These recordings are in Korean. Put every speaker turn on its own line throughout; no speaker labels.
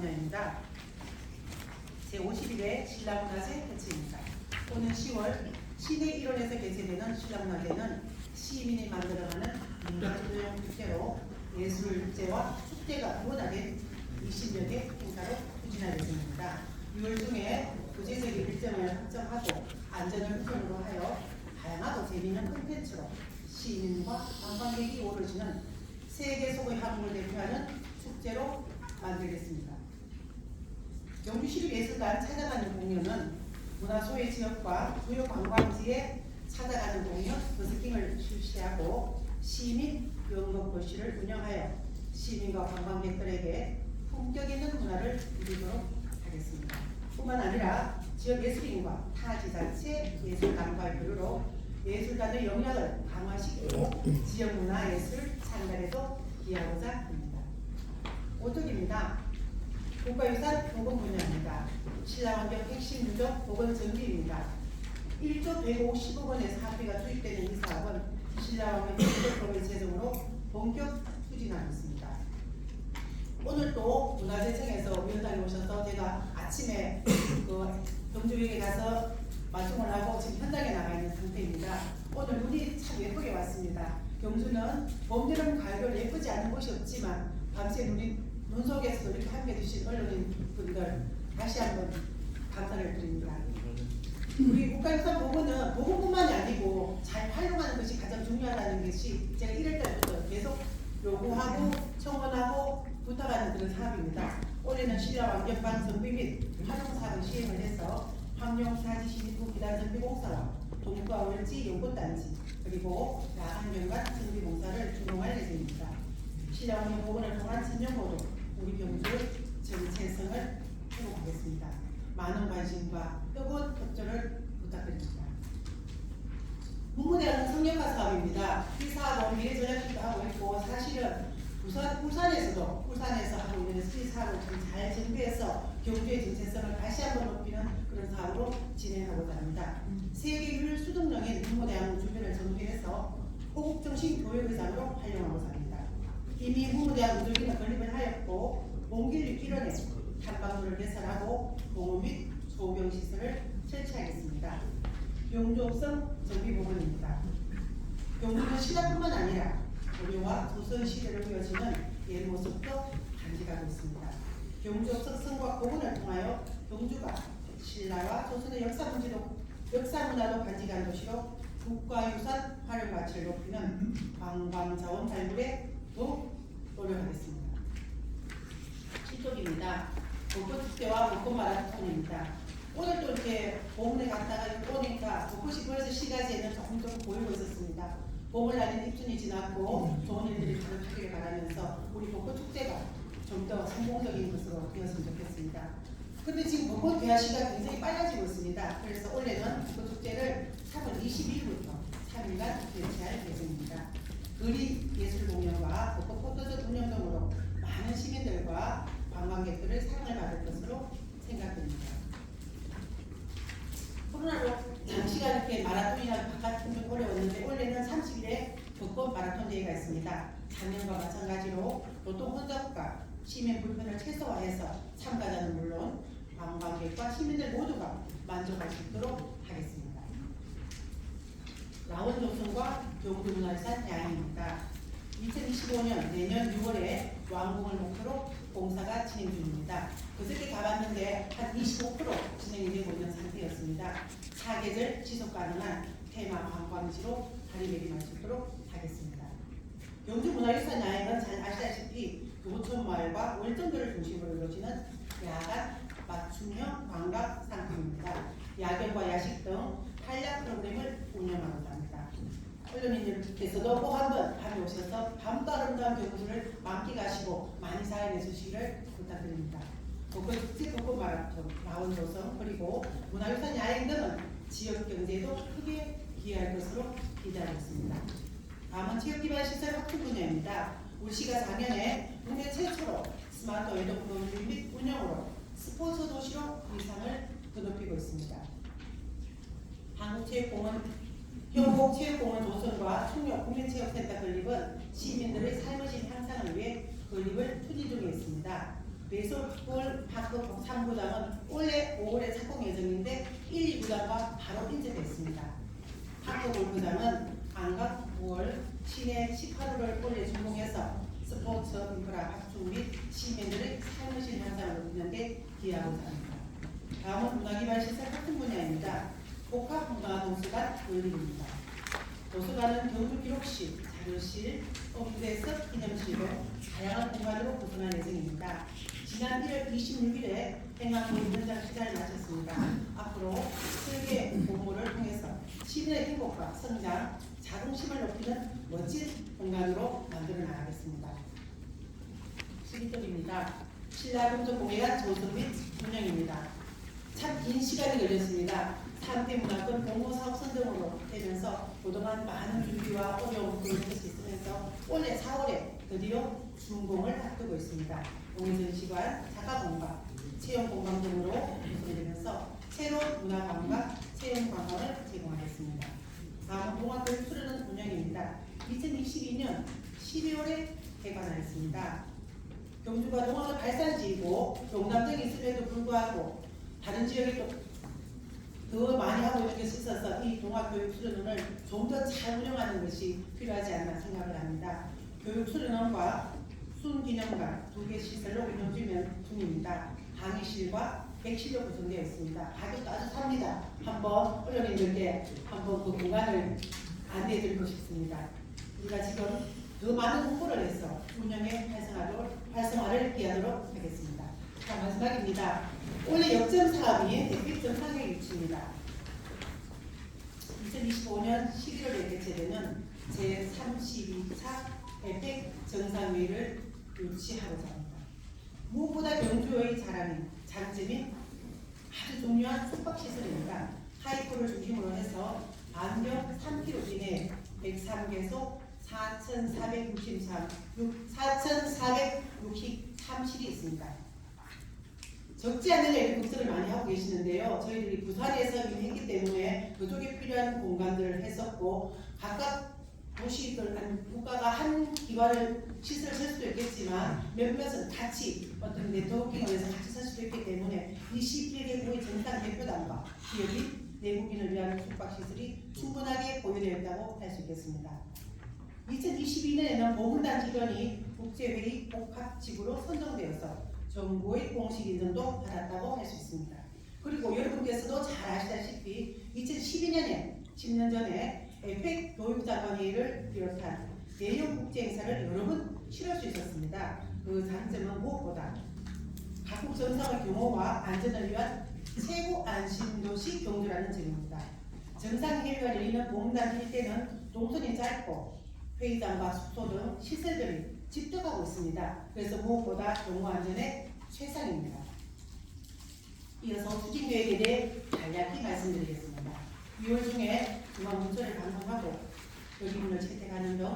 분야입니다. 제51회 신라문화제 개최입니다. 오는 10월 시내 일원에서 개최되는 신라문화제는 시민이 만들어가는 문화주도형 축제로 예술제와 축제가 혼합된 20여 개 행사로 추진할 예정입니다. 6월 중에 구체적인 일정을 확정하고 안전을 우선으로 하여 다양하고 재미있는 콘텐츠로 시민과 관광객이 오르시는 세계 속의 한국을 대표하는 축제로 만들겠습니다. 경주시립예술관 찾아가는 공연은 문화소외 지역과 주요 관광지에 찾아가는 공연 버스킹을 실시하고 시민 연극도시를 운영하여 시민과 관광객들에게 품격 있는 문화를 누리도록 하겠습니다. 뿐만 아니라 지역 예술인과 타 지자체 예술단과의 교류로 예술단의 역량을 강화시키고 지역 문화 예술 창달에도 기하고자 합니다. 5쪽입니다. 국가유산 보건 분야입니다. 신라환경 핵심 유적 보건 정비입니다. 1조 150억 원의 사업비가 투입되는 이 사업은 신라환경 유적법의 제정으로 본격 추진하고 있습니다. 오늘 또 문화재청에서 위원장님 오셔서 제가 아침에 경주역에 가서 말씀을 하고 지금 현장에 나가 있는 상태입니다. 오늘 눈이 참 예쁘게 왔습니다. 경주는 봄, 여름, 가을 예쁘지 않은 곳이 없지만 밤새 눈 속에서도 이렇게 함께 해주신 언론인 분들 다시 한번 감사를 드립니다. 우리 국가유산 보건은 보건뿐만이 아니고 잘 활용하는 것이 가장 중요하다는 것이 제가 1월 달부터 계속 요구하고 청원하고 부탁하는 그런 사업입니다. 올해는 신라환경방 정비 및 활용 사업을 시행을 해서 환경사지 시민부 기단 정비공사와 동구와 월지 연꽃단지 그리고 야간경관 정비공사를 준공할 예정입니다. 신라환경 보건을 통한 진정으로 우리 경주의 정체성을 회복하겠습니다. 많은 관심과 뜨거운 협조를 부탁드립니다. 문무대학은 성역화 사업입니다. 이 사업은 미래전략기도 하고 있고 사실은 울산에서 하고 있는 이 사업을 좀 잘 정비해서 경주의 정체성을 다시 한번 높이는 그런 사업으로 진행하고자 합니다. 세계 유일 수동령인 문무대학 주변을 정비해서 호국정신 교육의장으로 활용하고자 합니다. 이미 문무대학 무조기는 건립을 하였고 몽길 6km에 탐방로를 개설하고 공원 및 소병시설을 설치하겠습니다. 경주옥성 정비부분입니다. 경주는 신화뿐만 아니라 고려와 조선시대로 이어지는 옛 모습도 간직하고 있습니다. 경주옥성 성곽 복원을 통하여 경주가 신라와 조선의 역사문화도 간직한 도시로 국가유산 활용 가치를 높이는 관광자원 발굴에 더욱 노력하겠습니다. 7쪽입니다. 벚꽃축제와 벚꽃 마라톤입니다. 오늘도 이렇게 봄에 갔다가 오니까 벚꽃이 벌써 시가지에는 조금 보이고 있었습니다. 봄을 날린 입춘이 지났고 좋은 일들이 가득하기를 바라면서 우리 벚꽃축제가 좀 더 성공적인 것으로 되었으면 좋겠습니다. 근데 지금 벚꽃 개화시가 굉장히 빨라지고 있습니다. 그래서 올해는 벚꽃축제를 3월 22일부터 3일간 개최할 예정입니다. 거리 예술 공연과 벚꽃 포토존 운영 등으로 많은 시민들과 관광객들을 사랑을 받을 것으로 생각됩니다. 코로나로 장시간 이렇게 마라톤이나 바깥은 좀 어려웠는데 올해는 30일에 벚꽃 마라톤 대회가 있습니다. 작년과 마찬가지로 교통 혼잡과 시민 불편을 최소화해서 참가자는 물론 관광객과 시민들 모두가 만족할 수 있도록 하겠습니다. 라원조성과 경주문화유산 야행입니다. 2025년 내년 6월에 완공을 목표로 공사가 진행 중입니다. 그저께 가봤는데 한 25% 진행이 되고 있는 상태였습니다. 사계절 지속 가능한 테마 관광지로 자리매김할 수 있도록 하겠습니다. 경주문화유산 야행은 잘 아시다시피 노천마을과 월정교를 중심으로 이루어지는 야간 맞춤형 관광 상품입니다. 야경과 야식 등 한약 프로그램을 운영하고자 합니다. 언론인들께서도 꼭 한번 밤에 오셔서 밤도 아름다운 경주를 만끽하시고 많이 사랑해 주시기를 부탁드립니다. 벚꽃축제, 벚꽃 마라톤, 라운조성 그리고 문화유산 야행 등은 지역 경제에도 크게 기여할 것으로 기대하고 있습니다. 다음은 체육기반시설 확충 분야입니다. 울시가 작년에 국내 최초로 스마트 웨더 프로그램 및 운영으로 스포츠 도시로 위상을 드높이고 있습니다. 한국체육공원 효곡체육공원 조성과 충역 국민체육센터 건립은 시민들의 삶의 질 향상을 위해 건립을 추진 중에 있습니다. 매솔골 파크 3구장은 올해 5월에 착공 예정인데 1, 2구장과 바로 인쇄됐습니다. 파크 골프장은 안각 9월, 시내 18호를 올해 준공해서 스포츠 인프라 확충 및 시민들의 삶의 향상을 높이는 데 기여하고자 합니다. 다음은 문화기반시설 같은 분야입니다. 복합문화도서관 건립입니다. 도서관은 경주기록실, 자료실, 업무대석 기념실로 다양한 공간으로 구성한 예정입니다. 지난 1월 26일에 행안부 현장 시간을 마쳤습니다. 앞으로 설계 공모를 통해서 시민의 행복과 성장, 자긍심을 높이는 멋진 공간으로 만들어 나가겠습니다. 12절입니다. 신라금속공예관 조성 및 운영입니다. 참 긴 시간이 걸렸습니다. 3대 문화권 공모사업 선정으로 되면서 그동안 많은 준비와 어려움을 겪을 수 있으면서 올해 4월에 드디어 준공을 앞두고 있습니다. 공예전시관, 작가공방, 체험공방 등으로 구성되면서 새로운 문화관광, 체험관광을 제공하겠습니다. 다음은 동학교육 수련원 운영입니다. 2022년 12월에 개관하였습니다. 경주가 동학의 발산지이고 용남동이 있음에도 불구하고 다른 지역에 더 많이 하고 있는 것이 있어서 이 동학교육수련원을 좀 더 잘 운영하는 것이 필요하지 않나 생각을 합니다. 교육수련원과 순기념관 2개 시설로 운영 중입니다. 강의실과 객실로 구성되어 있습니다. 가격도 아주 삽니다. 한번 어려운분들께 한번 그 공간을 안내해 드리고 싶습니다. 우리가 지금 더 많은 홍보를 해서 운영에 활성화를 기하도록 하겠습니다. 자, 마지막입니다. 올해 역점 사업이 에펙 정상회 유치입니다. 2025년 11월에 개최되는 제32차 에펙 정상회의를 유치하고자 합니다. 무엇보다 경주의 장점인 아주 중요한 숙박시설입니다. 하이포를 중심으로 해서 반경 3km 이내 103개소 4,463실이 있습니다. 적지 않은 에어컨을 많이 하고 계시는데요. 저희들이 부산에서 이미 했기 때문에 그쪽에 필요한 공간들을 했었고 각각 도시들, 국가가 한 기관을 시설을 쓸 수도 있겠지만 몇몇은 같이 어떤 네트워킹을 해서 같이 쓸 수도 있기 때문에 21개 구의 정상 대표단과 기업인 내국인을 위한 숙박시설이 충분하게 보유되어 있다고 할 수 있겠습니다. 2022년에는 보훈단 기관이 국제회의 복합지구로 선정되어서 정부의 공식 인정도 받았다고 할 수 있습니다. 그리고 여러분께서도 잘 아시다시피 2012년에 10년 전에 에펙 교육장관회의를 비롯한 대형 국제행사를 여러 번 치를 수 있었습니다. 그 장점은 무엇보다 각국 정상의 규모와 안전을 위한 최고 안심도시 경주라는 점입니다. 정상회의가 열리는 보훈단 일대는 동선이 짧고 회의장과 숙소 등 시설들이 집중하고 있습니다. 그래서 무엇보다 경호 안전에 최상입니다. 이어서 추진계획에 대해 간략히 말씀드리겠습니다. 6월 중에 중앙문서를 방송하고 여기문을 채택하는 등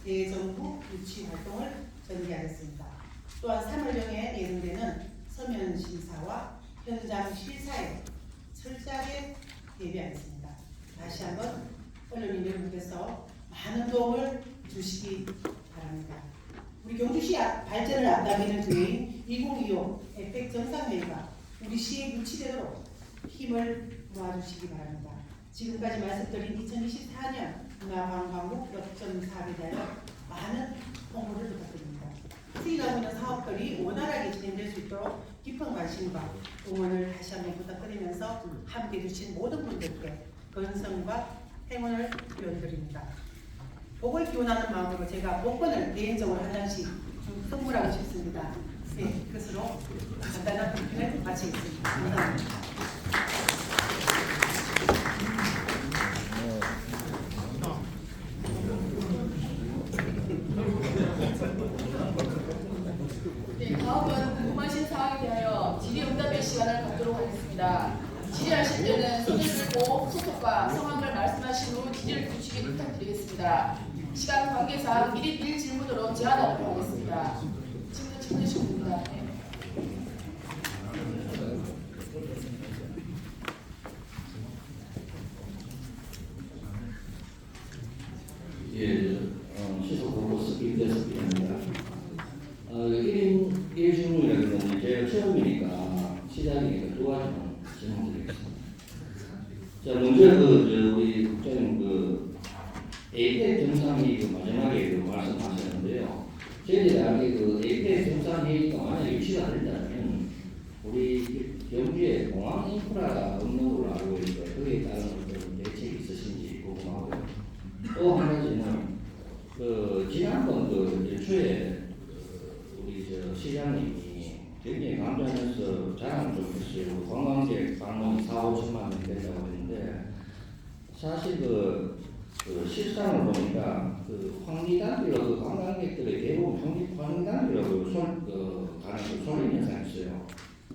대정부 유치 활동을 전개하겠습니다. 또한 3월경에 예정되는 서면 심사와 현장 실사에 철저하게 대비하겠습니다. 다시 한번 언론인 여러분께서 많은 도움을 주시기 바랍니다. 우리 경주시 발전을 앞당기는 기회인 2025 에펙 정상회의가 우리 시에 유치되도록 힘을 모아주시기 바랍니다. 지금까지 말씀드린 2024년 문화관광국 역점 사업에 대하여 많은 홍보를 부탁드립니다. 수익하고 있는 사업들이 원활하게 진행될 수 있도록 깊은 관심과 응원을 다시 한번 부탁드리면서 함께해 주신 모든 분들께 건성과 행운을 기원드립니다. 복을 기원하는 마음으로 제가 복권을 개인적으로 한 장씩 선물하고 싶습니다. 네, 그것으로 간단한 브리핑을 마치겠습니다. 감사합니다.
네, 다음은 궁금하신 사항에 대하여 질의응답의 시간을 갖도록 하겠습니다. 질의하실 때는 손을 들고 소속과 성함을 말씀하신 후 질의를 주시기 부탁드리겠습니다. 시간 관계상 미리 드릴 질문으로 제한하도록 하겠습니다. 질문 주시면 됩니다. 네.
예, 시속 보고 스피드 스피드입니다. 1인 1질문이라는 게 처음이니까 시작이니까 두 가지만 질문드리겠습니다. 자, 먼저 우리 국장님 APEC 정상회의 마지막에 말씀하셨는데요. 저희들이 알기에 APEC 정상회의가 만약에 유치가 된다면 우리 경주에 공항 인프라가 없는 걸로 알고 있는데 거기에 따른 어떤 대책이 있으신지 궁금하고요. 또 한 가지는 지난번 일초에 우리 시장님이 굉장히 강조하면서 자랑을 좀 했어요. 관광객 방문이 4~5천만 명 된다고 했는데 사실 실상을 보니까 황리단길로 관광객들의 대부분 황리단길로 가는 쏠림 현상이 있어요.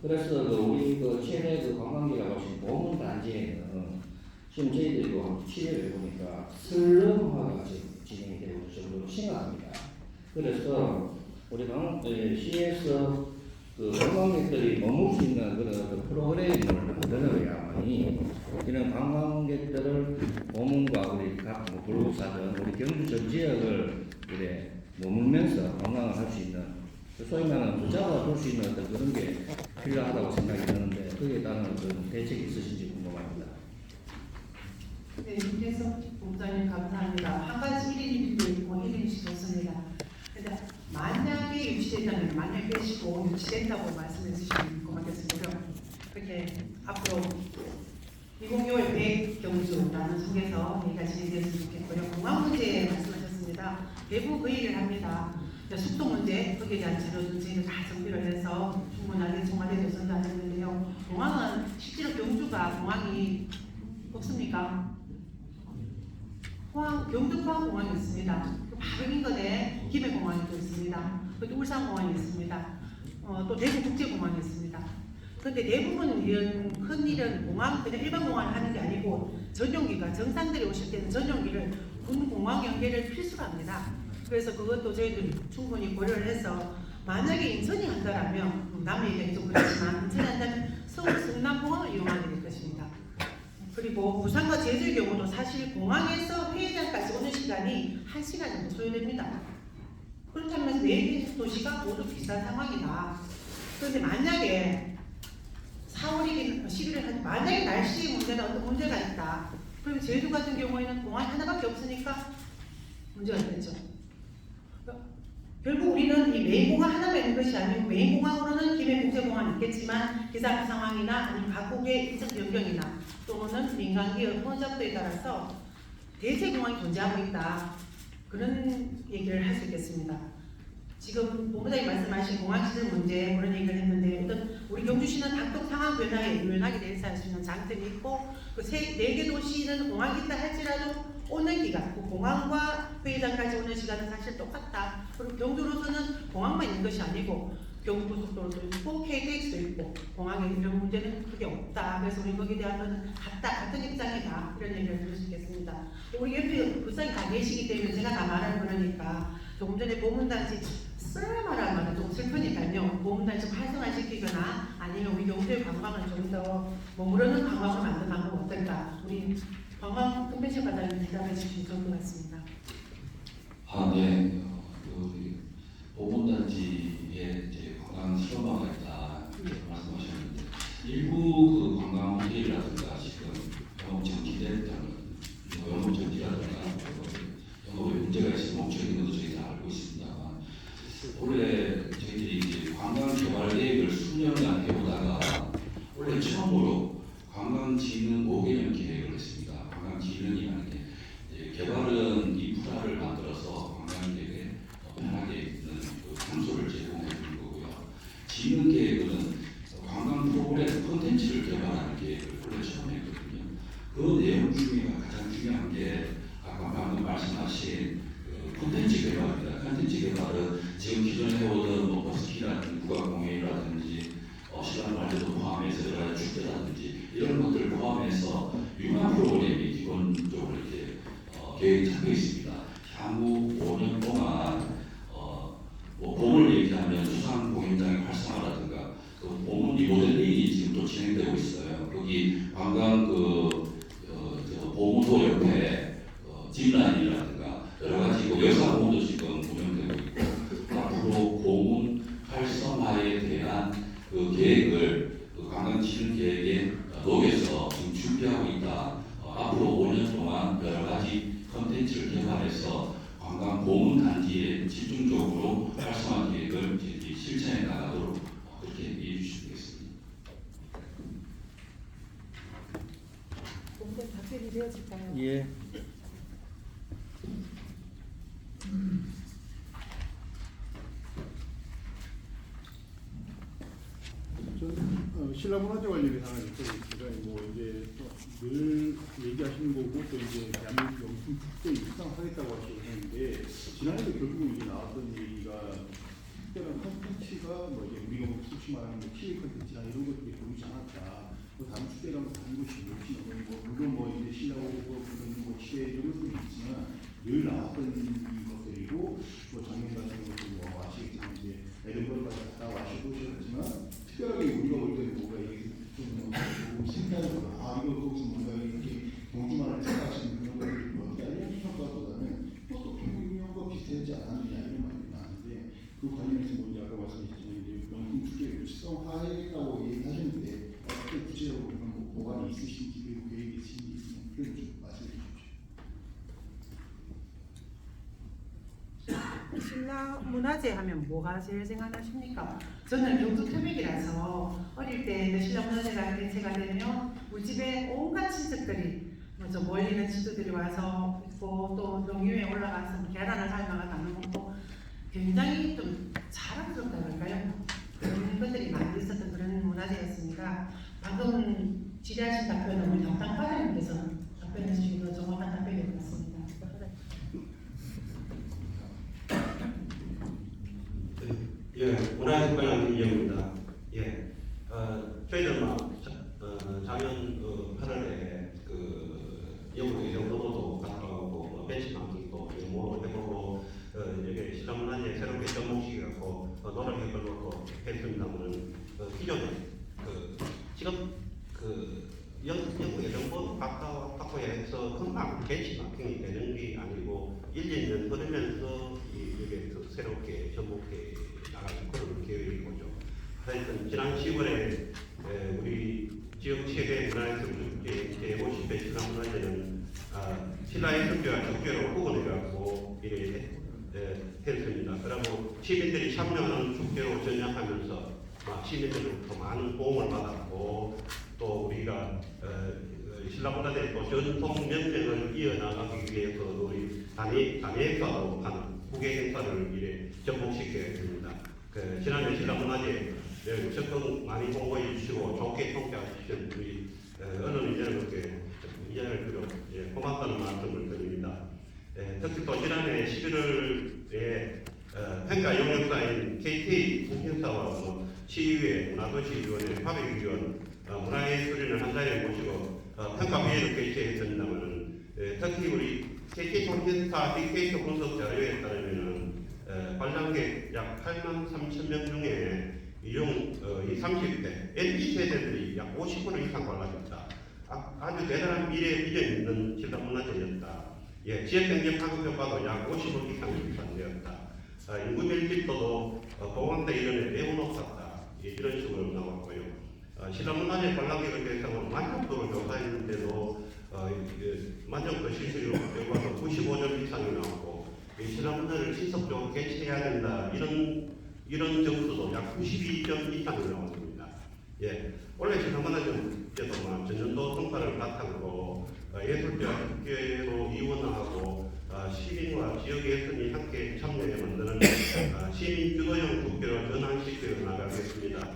그래서 우리 최대 관광객이라고 하신 보문 단지에는 지금 저희들이 취재를 해보니까 슬럼화가 지금 진행이 되고 있을 정도로 심각합니다. 그래서 우리 시에서 관광객들이 머물 수 있는 그런 프로그램을 만들어야만이 이런 관광객들을 보문과 우리 각 불국사든 우리 경주 전 지역을 이래 머물면서 관광을 할 수 있는 소위 말하는 부자가 볼 수 있는 어떤 그런 게 필요하다고 생각이 드는데 거기에 따른 어떤 대책이 있으신지 궁금합니다.
네, 윤재석 본부장님 감사합니다. 한 가지 1인 1도 있고 1인씩 좋습니다. 근데 만약에 유치된다면 만약 빼시고 유치된다고 말씀해 주시면 고맙겠습니다. 그렇게 앞으로 2065 100경주라는 속에서 얘기가 진행됐으면 좋겠고요. 공항 문제 말씀하셨습니다. 대부분 그 얘기를 합니다. 숙소 문제, 거기에 대한 자료도 저희는 다 정비를 해서 충분하게 청와대에 전달했는데요. 공항은 실제로 경주가 공항이 없습니까? 경주포항 공항이 있습니다. 바로 인근에 김해공항이 또 있습니다. 또 울산공항이 있습니다. 또 대구국제공항이 있습니다. 그런데 대부분 이런 큰 일은 공항 그냥 일반 공항을 하는 게 아니고 전용기가 정상들이 오실 때는 전용기를 군 공항 연계를 필수로 합니다. 그래서 그것도 저희들이 충분히 고려를 해서 만약에 인천이 한다라면 남 얘기는 좀 그렇지만 인천이 한다면 서울 성남공항을 이용하게 될 것입니다. 그리고 부산과 제주의 경우도 사실 공항에서 회의장까지 오는 시간이 1시간 정도 소요됩니다. 그렇다면 4개 도시가 모두 비슷한 상황이다. 그런데 만약에 4월이긴 11월 만약에 날씨 문제나 어떤 문제가 있다. 그럼 제주 같은 경우에는 공항이 하나밖에 없으니까 문제가 되죠. 결국 우리는 이 메인공항 하나만 있는 것이 아니고 메인공항으로는 김해국제공항이 있겠지만 기상 상황이나 아니면 각국의 일정 변경이나 또는 민간기업 혼잡도에 따라서 대체공항이 존재하고 있다. 그런 얘기를 할 수 있겠습니다. 지금 본부장님 말씀하신 공항시설 문제 그런 얘기를 했는데 어떤 우리 경주시는 각종 상황 변화에 유연하게 대처할 수 있는 장점이 있고 그 4개 도시는 공항이 있다 할지라도 오는 기간, 그 공항과 회의장까지 오는 시간은 사실 똑같다. 그리고 경주로서는 공항만 있는 것이 아니고 경부고속도로도 있고 KTX도 있고 공항에 이런 문제는 크게 없다. 그래서 우리 거기에 대한 같은 입장이다. 이런 얘기를 드릴 수 있겠습니다. 우리 옆에 부산이 다 계시기 때문에 제가 다 말하는 거니까 조금 전에 보문단지 쓰라마라는 말은 좀 슬프니까요. 보문단지 좀 활성화시키거나 아니면 우리 경주의 관광을 좀 더 머무르는 관광을 만드는 방법 어떨까? 우리 관광 컨벤션 과장님 대답해 주시면 좋을 것 같습니다.
네. 우리 보문단지에 이제 관광 실험화가 있다 이렇게 말씀하셨는데 일부 관광 호텔이라든가 지금 영업 정지됐다는 영업 정지라든가 영업에 문제가 있으면 멈춰 있는 것도 저희 다 알고 있습니다만 올해 저희들이 이제 관광 개발 계획을 수년간 해보다가 올해 처음으로 관광진흥 5개년 계획을 했습니다. 관광진흥이라는 게 개발은 인프라를 만들어서 관광객에게 편하게 있는 장소를 제공해 주는 거고요. 진흥 계획은 관광 프로그램 콘텐츠를 개발하는 계획을 원래 처음 했거든요. 그 내용 중에 가장 중요한 게 아까 방금 말씀하신 콘텐츠 개발입니다. 콘텐츠 개발은 지금 기존에 해오던 버스키라든지 국가공연이라든지 시간 발표도 포함해서 여러 가지 축제라든지 이런 것들을 포함해서 융합 프로그램이 기본적으로 이렇게 계획이 잡혀 있습니다. 향후 5년 동안 봄을 얘기하면 수상 공연장의 활성화라든가 그 봄은 리모델링이 지금 또 진행되고 있어요. 거기 관광 보문도 옆에 짚라인이라든가 여러 가지 여사 보문도 지금 운영되고 있고 앞으로 보문 활성화에 대한 그 계획을 계획을 그 관광지능 계획에 녹여서 지금 준비하고 있다. 앞으로 5년 동안 여러 가지 컨텐츠를 개발해서 관광 보문 단지에 집중적으로 활성화 계획을 저희들이 실천해 나가도록 그렇게 이해해 주시면 되겠습니다.
공동 답변이 되어질까요?
예.
저는 신라문화재 관련해서 하나 여쭤보겠습니다. 뭐 이제 늘 얘기하시는 거고 또 이제 대한민국 명품 축제 육성하겠다고 하셨는데 지난해도 결국은 이제 나왔던 얘기가 특별한 콘텐츠가 뭐 이제 우리가 뭐 수치 말하는 뭐 키위 콘텐츠나 이런 것들이 보이지 않았다. 뭐 다음 축제랑 다른 것이 없이 뭐 물론 뭐 이제 신라고 그런 뭐 시대적으로 있지만 늘 나왔던 이 것들이고 뭐 작년 같은 것도 뭐 아시겠지만 이제 에든버러까지 다 와셔보셨지만 특별하게 우리가 볼 때는 뭐가 이게 좀 색다르거나 이거 거기서 뭔가 이렇게 경주만을 생각하시는 그런 것들이 뭐 다른 평가보다는 또 결국 이런 거 비슷하지 않았느냐 이런 말이 나왔는데 그 관련해서 먼저 아까 말씀하셨지만 이제 명품 축제를 육성하겠다고 얘기하셨는데 어떻게 구체적으로 그런 뭐 보관이 있으신지 그리고 계획이 있으신지 있으면 그걸 좀 말씀해 주십시오.
신라 문화재 하면 뭐가 제일 생각나십니까? 저는 경주 토백이라서 어릴 때 신라 문화재가 개최가 되면 우리 집에 온갖 친척들이 먼저 멀리는 친척들이 와서 있고 또 농유에 올라가서 계란을 삶아가 담는 것도 굉장히 좀 자랑스럽다 그럴까요? 그런 것들이 많이 있었던 그런 문화재였습니다. 방금 질의하신 답변은 우리 담당과장님께서 답변해 주시고 정확한 답변이 었습니다.
예, 문화재관련 이영입니다. 예, 저희들 작년 8월에 영국 예정도도 갔다 오고 벤치마킹도 해보고 여기 신라문화재 새롭게 접목시켜갖고 노력해보려고 했습니다만은 기존에 지금 영국 예정도 갖고 해서 금방 벤치마킹이 되는 게 아니고 1, 2년 흐르면서 이게 새롭게 접목해 나갈 그런 계획이고죠. 하여튼 지난 10월에 우리 지역 최대 문화예술축제 제50회 신라문화재는 신라의 축제와 축제로 구분해갖고 이래 했습니다. 그리고 시민들이 참여하는 축제로 전향하면서 시민들로부터 많은 도움을 받았고 또 우리가 신라문화재 또 전통 면면을 이어나가기 위해서 우리 단위 행사로 하는 국외 행사를 이래 접목시켜야 됩니다. 지난해 신라문화재 적극 많이 홍보해 주시고 좋게 평가하시는 우리 언론 여러분께 인정을 드려 고맙다는 말씀을 드립니다. 특히 또 지난해 11월에 평가 용역사인 KT 국행사와 시의회, 문화도시위원회, 화백위원, 문화예술인을 한 자리에 모시고 평가회의를 개최했습니다만 특히 우리 KT 통신사 빅데이터 분석 자료에 따르면 관람객 약 8만 3천 명 중에 이 30대 MZ세대들이 약 50% 이상 관람했다. 아주 대단한 미래 비전이 있는 신라문화재였다. 지역경제 파급 효과도 약 50% 이상 유산되었다. 인구 밀집도도 공항대 이런에 매우 높았다. 이런 식으로 나왔고요. 신라문화재 관람객을 대상으로 만족도를 조사했는데도 만족도 실수율 결과도 95점 이상이 나왔고 신라문화재를 지속적으로 개최해야 된다. 이런 점수도 약 92점 이상이 나왔습니다. 원래 신라문화재는 전년도 성과를 바탕으로 예술과 축제로 이원화하고 시민과 지역 예술이 함께 참여해 만드는 시민 주도형 축제로 전환시켜 나가겠습니다.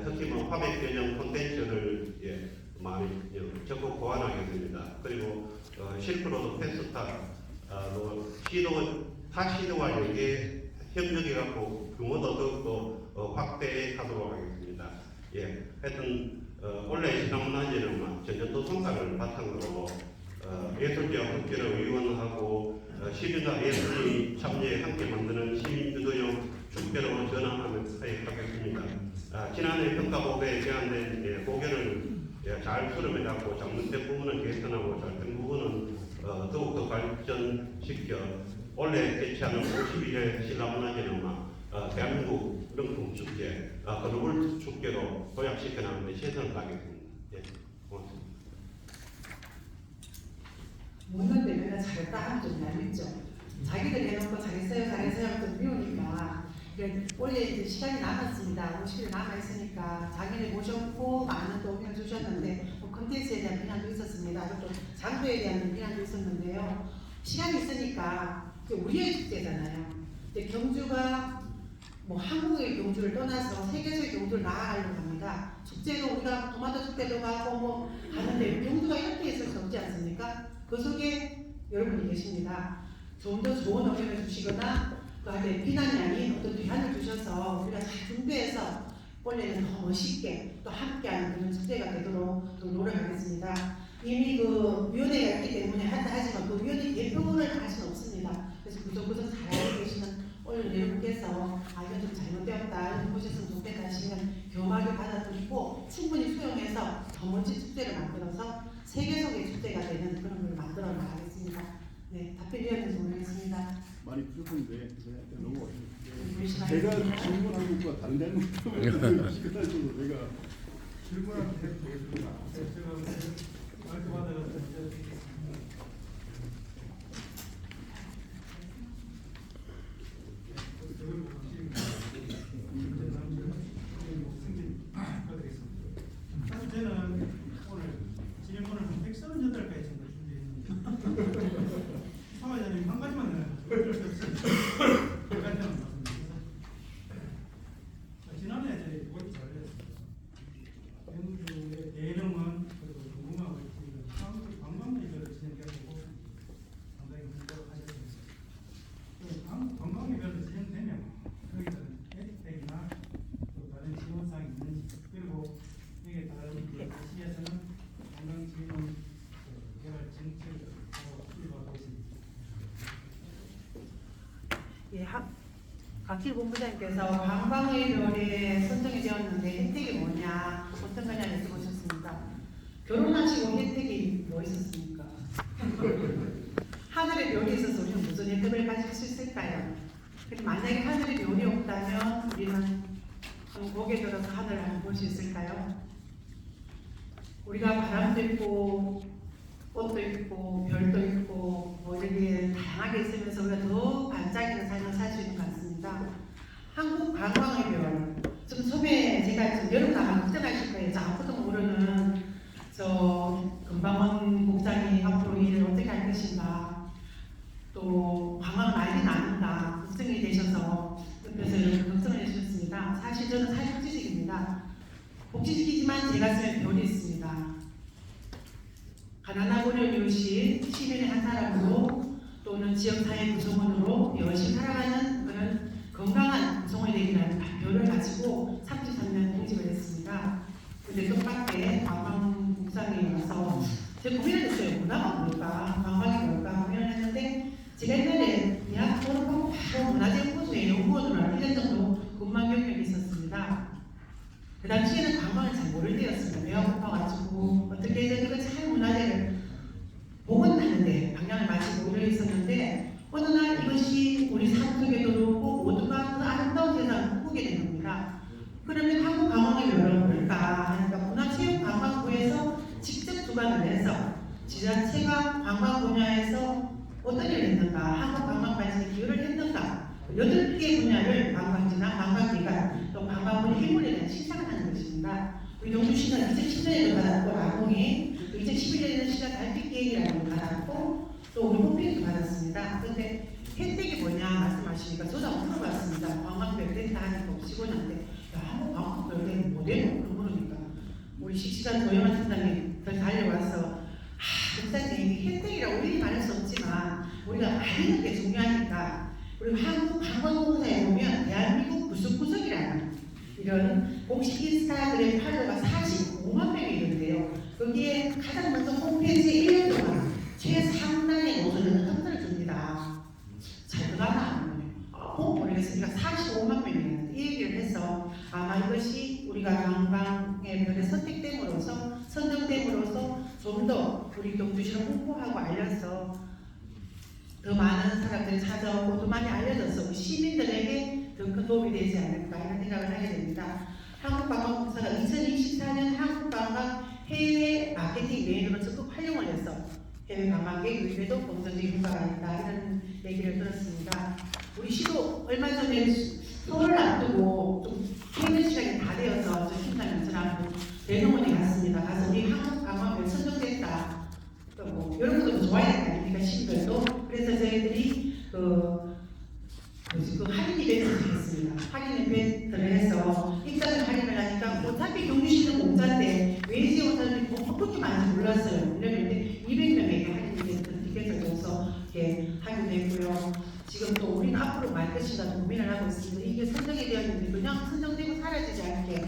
특히 화백 개념 콘텐츠를 많이 적극 보완하겠습니다. 그리고 실크로드 페스타 타 시도와 연계 협력해갖고 규모도 더욱더 확대하도록 하겠습니다. 하여튼 올해 신라문화재는 전년도 성과를 바탕으로 예술지와 국제를 의원하고 시민과 예술인이 참여해 함께 만드는 시민주도형 축제로 전환하면서 하겠습니다. 지난해 평가보고에 제안된 고견을 잘 수렴해갖고 장문적 부분을 개선하고 잘된 부분은 더욱더 발전시켜 올해 개최하는 52회 신라문화재는 대한민국 명품 축제 글로벌 축제로 도약시켜 나가는 데 최선을 다하겠습니다. 예, 고맙습니다.
묻는데 내가 잘했다 하면 좀 얄밉죠. 자기들 해놓고 잘했어요 하면 좀 미우니까. 원래 이제 시간이 남았습니다. 50일 남아있으니까 자기네 모셨고 많은 도움을 주셨는데 컨텐츠에 대한 비난도 있었습니다. 또 장소에 대한 비난도 있었는데요. 시간이 있으니까 우리의 축제잖아요. 경주가 뭐 한국의 경주를 떠나서 세계적인 경주를 나아가려고 합니다. 축제도 우리가 토마토 축제도 가고 뭐 하는데 경주가 이렇게 있을 수 없지 않습니까? 그 속에 여러분이 계십니다. 좀 더 좋은 의견을 주시거나 그 안에 비난이 아닌 어떤 대안을 주셔서 우리가 잘 준비해서 원래는 더 멋있게 또 함께하는 그런 축제가 되도록 또 노력하겠습니다. 이미 그 위원회가 있기 때문에 한다 하지만 그 위원회 대표를 할 수는 없습니다. 그래서 구석구석 잘 알고 계시는 오늘 내분께서 이건 좀 잘못되었다, 이런 보셨으면 좋겠다 하시면 겸하게 받아들이고 충분히 수용해서 더 멋진 축제를 만들어서 세계 속의 축제가 되는 그런 걸 만들어 나가겠습니다. 네, 답변위원회에서 모르겠습니다.
많이 부족한데 넘어가겠습니다.
우리 시간
제가 질문한 것과 다른 질문을 시간적으로 내가
질문하면 되겠습니다. 제가 말씀하다가 사실 저는 오늘 질문을 한 138가지 정도 준비했는데 사회자님 한 가지만 해가지고 어쩔 수 없이 한 가지만 말씀드립니다. 지난해 저희 모의 잘했습니다. 경주의 예능은 그리고 궁금하고 있는 한국 관광예별을 진행하고 상당히 분석하셨습니다. 한국 관광예별을 진행되면 거기에 따른 혜택이나 또 다른 지원사항이 있는지, 그리고 여기에 따른 시에서는 관광지원 개발 정책을 수립하고 있습니다.
예, 박길 본부장님께서 관광의별에 선정이 되었는데 혜택이 뭐냐, 어떤 거냐 여쭤보셨습니다. 결혼하시고 혜택이 뭐 있었습니까? 하늘의 별이 있어서 우리는 무슨 혜택을 가질 수 있을까요? 만약에 하늘의 별이 없다면 우리는 한번 고개 들어서 하늘을 한번 볼 수 있을까요? 우리가 바람도 있고 꽃도 있고 별도 있고 뭐 이렇게 다양하게 있으면서 우리가 더 반짝이는 삶을 살 수 있는 것 같습니다. 한국 관광의 별. 좀 처음에 제가 좀 여러분 아마 걱정하실 거예요. 저 아무것도 모르는 저 금방원 국장이 앞으로 일을 어떻게 할 것인가. 또 관광 난리 나는가 걱정이 되셔서 옆에서 걱정을 해주셨습니다. 사실 저는 사회복지직입니다. 복지직이지만 제 가슴에 별이 있습니다. 가난하고 어려운 이웃이 시민의 한 사람으로 또는 지역사회 구성원으로 열심히 살아가는 그런 건강한 구성원이 되기라는 별을 가지고 33년 공직을 했습니다. 근데 뜻밖의 관광국장이 와서 제가 고민을 했어요. 문화가 뭘까? 관광이 뭘까? 고민을 했는데 제가 옛날에 대학 졸업하고 바로 문화재연구소에 연구원으로 1년 정도 근무한 경력이 있었습니다. 그 당시에는 관광을 잘 모를 때였습니다. 배가 고파가지고 어떻게 해서 이거 잘 문화재를 복원하는데 방향을 마치 모르고 있었는데 어느 날 이것이 우리 삶 속에도 그렇고 모두가 그 아름다운 세상을 꿈꾸게 된 겁니다. 그러면 한국 관광의 묘는 뭘까 하니까 문화체육관광부에서 직접 주관을 해서 지자체가 관광 분야에서 어떤 일을 했는가, 한국 관광 발전에 기여를 했는가, 8개 분야를 관광지나 관광기관 또 관광부의 힘을 대한 시작을 하는 것입니다. 우리 경주시는 2010년에도 받았고 라공이 2011년에는 시장 달빛 계획이라는 걸 받았고 또 우리 호핑도 받았습니다. 그런데 혜택이 뭐냐 말씀하시니까 저도 한번 물어봤습니다. 관광별 렌트 하니까 직원한테 야 한국 관광별 렌트 뭐대노? 그런 물으니까 우리 식시간 조영환 팀장님 달려와서 목사님 혜택이라고 우리 말할 수 없지만 우리가 알리는 게 중요하니까 우리 한국 관광공사에 보면 대한민국 구석구석이라는 이런 공식 인스타그램 팔로워가 45만 명이 있는데요. 거기에 가장 먼저 홈페이지에 1년 동안 최상단의 노선을 선물을 줍니다. 잘 들어가나? 모르겠습니다. 45만 명이었는데 이 얘기를 해서 아마 이것이 우리가 관광의 별에 선정됨으로써 좀 더 우리 경주시를 홍보하고 알려서 더 많은 사람들이 찾아오고 더 많이 알려져서 우리 시민들에게 더 큰 도움이 되지 않을까 이런 생각을 하게 됩니다. 한국관광공사가 2024년 한국관광 해외 마케팅 메인으로 적극 활용을 해서 해외 관광객 유입에도 긍정적인 효과가 있다 이런 얘기를 들었습니다. 우리 시도 얼마 전에 서울 앞두고 좀 퇴근 시간이 다 되어서 저 팀장님 저랑 대동원에 갔습니다. 가서 우리 한국 관광을 선정됐다. 또 뭐 이런 것도 좋아야 될 거 아닙니까 시민들도. 그래서 저희들이 그 할인 이벤트를 했습니다. 할인 이벤트를 해서 입장을 할인을 하니까 어차피 경주시는 공짜인데 왜 지금 사람들이 그렇게 많이 몰랐어요. 이랬는데 200명에게 할인 이벤트 티켓을 줘서 이렇게 할인했고요. 지금 또 우리는 앞으로 말 것인가 고민을 하고 있습니다. 이게 선정이 되었는데 그냥 선정되고 사라지지 않게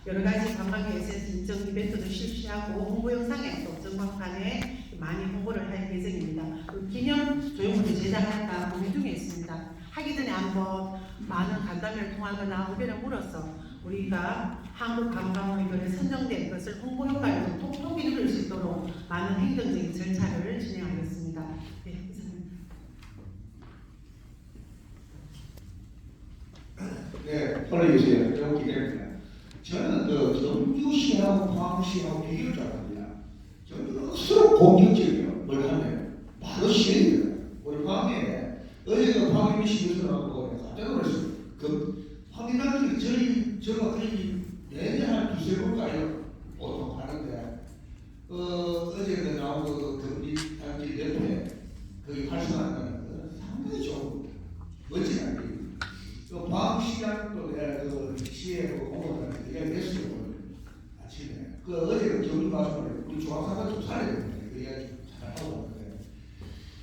여러 가지 관광객 에센스 인증 이벤트도 실시하고 홍보 영상에 또 전광판에 많이 홍보를 할 예정입니다. 기념 조형물도 제작할까 고민 중에 있습니다. 하기 전에 한번 많은 간담회를 통하거나 의견을 물어서 우리가 한국 관광의견에 선정된 것을 홍보 효과를 톡톡히 누릴 수 있도록 많은 행정적인 절차를 진행하겠습니다. 네, 이상입니다.
네, 올려주세요. 좀 기대됩니다. 저는 그 경주시하고 포항시하고 비교를 잘합니다. 경주는 억수로 공격적이에요. 뭘 하면 바로 시행이에요. 우리 포항에 어제 그 포항 시에서하고 깜짝 놀랐어요. 그 확인하기 저가 거의 내내 한 두세 번 가요. 보통 하는데 어제 그 나온 그 경기 단지 옆에 거기 활성화한다는 거 상당히 좋은 멋진 아이디어. 그 포항시장도 그 시에 공원을 이야기했어요. 오늘 아침에 그 어제 그 경주 가서 우리 중앙사가 좀 살아야 되는데 그 이야기 잘 하고 있는데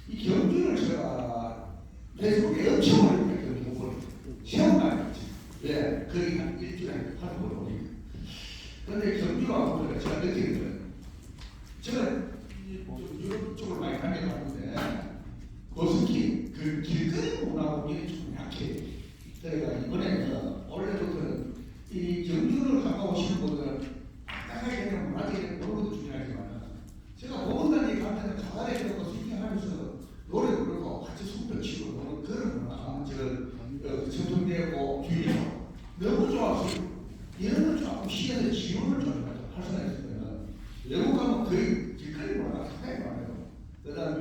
이 경주를 제가 페이스북에 엄청 많이 봤거든요. 공부를 시험 많이 했지. 예, 거의 한 일주일에 하는 걸 보니까. 그런데 경주가 보니까 제가 느끼는 거예요. 저는 좀 유럽 쪽을 많이 다녀봤는데 버스킹 그 길거리 문화공연이 좀 약해. 그러니까 이번에는 원래부터는 이 경주를 가까우시는 분들은 딱딱하게 그냥 문화적인 그런 것도 중요하지만 제가 보건단에 가면 가발에 들어가 스윙하면서 노래 부르고 같이 손뼉 치고 노는 그런 문화 전통되고 뒤에서 너무 좋았어요. 이런 걸 조금 시에서 지원을 좀 활성화했으면 외국 가면 거의 길거리 문화가 상당히 많아요. 그 다음에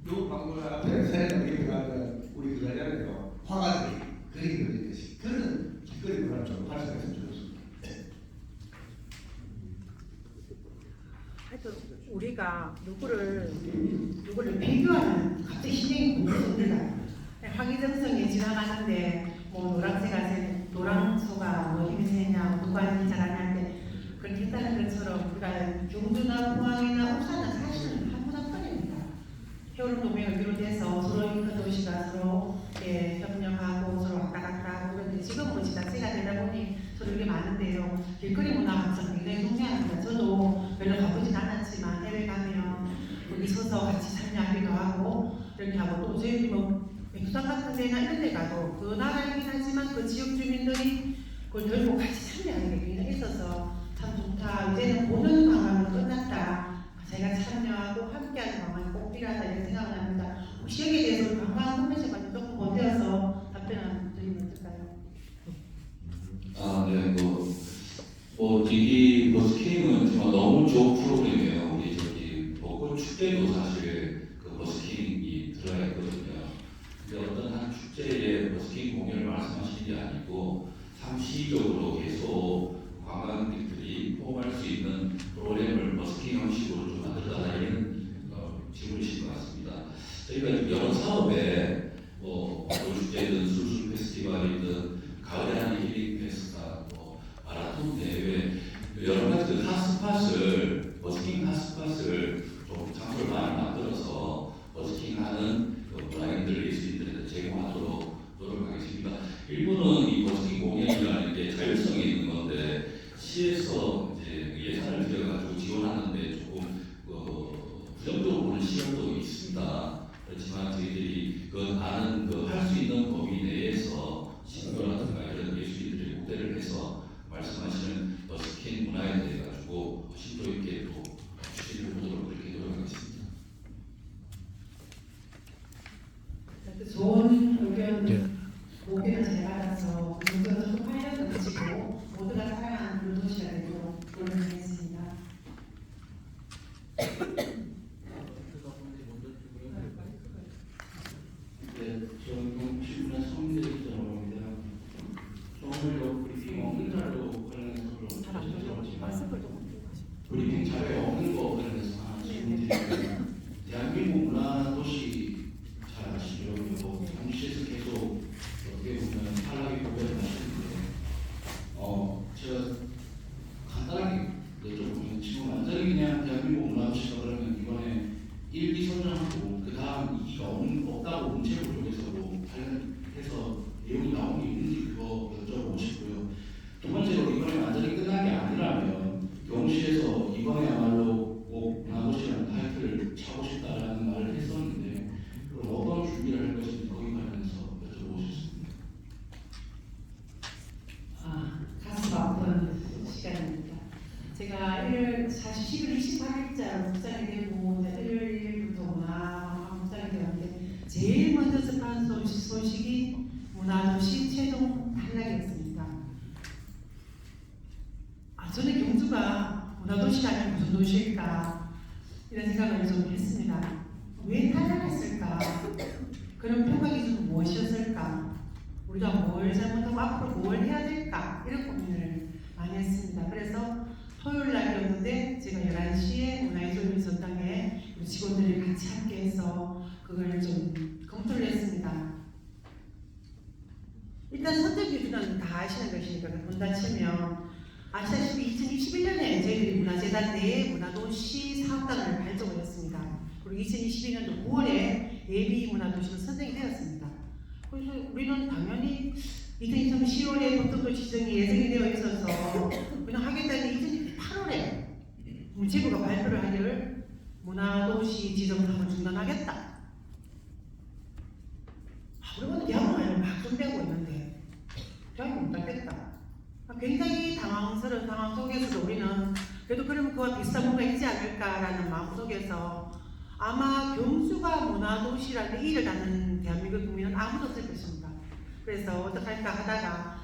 요 방문 앞에 세례는 이렇게 가면 우리 그 자리에요. 화가들이 그림 그리듯이 그런 길거리 문화를 좀 활성화했으면 좋겠습니다.
하여튼 우리가 누구를 비교하면 갑자기 심장이 쿵쿵합니다. 황희정성이 지나가는데 뭐 노랑소가 뭐 힘이 세냐 누가 힘이 잘하냐 때 그렇게 했다는 것처럼 우리가 경주나 포항이나 울산은 사실은 한 문화권입니다. 해오름 동맹을 비롯해서 서로 인근 도시가 서로 협력하고 서로 왔다 갔다 하고 그런데 지금은 지자체가 되다 보니 서로 이게 많은데요. 길거리 문화 감성 굉장히 중요합니다. 저도 별로 가보진 않았지만 해외 가면 거기 서서 같이 참여하기도 하고 이렇게 하고 또 저희 뭐 백두산 같은 데나 이런 데 가도 그 나라이긴 하지만 그 지역 주민들이 그걸 들고 같이 참여하는 게 굉장히 있어서 참 좋다. 이제는 보는 관광은 끝났다. 제가 참여하고 함께하는 관광이 꼭 필요하다 이런 생각을 합니다. 혹시 여기에 대해서 관광 컨벤션과 조금 못되어서 답변을 드리면 어떨까요?
네, 디디 버스킹은 정말 너무 좋은 프로그램이에요. 우리 저기 벚꽃 축제도 사실 그 버스킹이 들어가 있거든요. 근데 어떤 한 축제에 버스킹 공연을 말씀하시는 게 아니고 상시적으로 계속 관광객들이 호응할 수 있는 프로그램을 버스킹 형식으로 좀 만들어달라 이런 질문이신 것 같습니다. 저희가 여러 사업에 벚꽃 축제든 술술 페스티벌이든 가을에 하는 힐링 페스타, 마라톤 대회 여러 가지 그 핫스팟을 버스킹 핫스팟을 좀 장소를 많이 만들어서 버스킹하는 브라인들 예술인들한테 제공하도록 노력하겠습니다. 일부는 이 버스킹 공연이라는 게 자율성이 있는 건데 시에서 이제 예산을 들여가지고 지원하는데 조금 부정적으로 보는 시각도 있습니다. 그렇지만 저희들이 할 수 있는 범위 내에서 신도라든가 이런 예술인들의 무대를 해서 말씀하시는 버스킹 문화에 대해 가지고 심도 있게 또 추진해 보도록 그렇게 노력하겠습니다.
좋은 의견, 의견을 잘 받아서 의견을 좀 활력 넘치고 모든 제가 11월 28일자로 국장이 되고 일요일 1일부터 문화국장이 되었는데 제일 먼저 접한 소식이 문화도시 최종 탈락이었습니다. 저는 경주가 문화도시라면 무슨 도시일까 이런 생각을 좀 했습니다. 왜 탈락했을까? 그런 평가 기준은 무엇이었을까? 우리가 뭘 잘못하고 앞으로 뭘 해야 될까? 이런 고민을 많이 했습니다. 그래서 토요일 날이었는데 제가 11시에 문화예술 전당에 우리 직원들이 같이 함께해서 그걸 좀 검토를 했습니다. 일단 선택 기준은 다 아시는 것이니까 본다 치면 아시다시피 2021년에 저희들이 문화재단 내 문화도시 사업단을 발족을 했습니다. 그리고 2022년도 9월에 예비 문화도시로 선정이 되었습니다. 그래서 우리는 당연히 2023년 10월에 보통도 지정이 예정이 되어 있어서 그냥 하겠다는 2008월에 문체부가 발표를 하기를 문화도시 지정 사업을 중단하겠다. 우리가 대학원을 막 준비하고 있는데 대학원 못 하겠다. 굉장히 당황스러운 상황 속에서도 우리는 그래도 그러면 그와 비슷한 뭔가 있지 않을까라는 마음 속에서 아마 경주가 문화도시라는 일을 갖는 대한민국 국민은 아무도 없을 것입니다. 그래서 어떡할까 하다가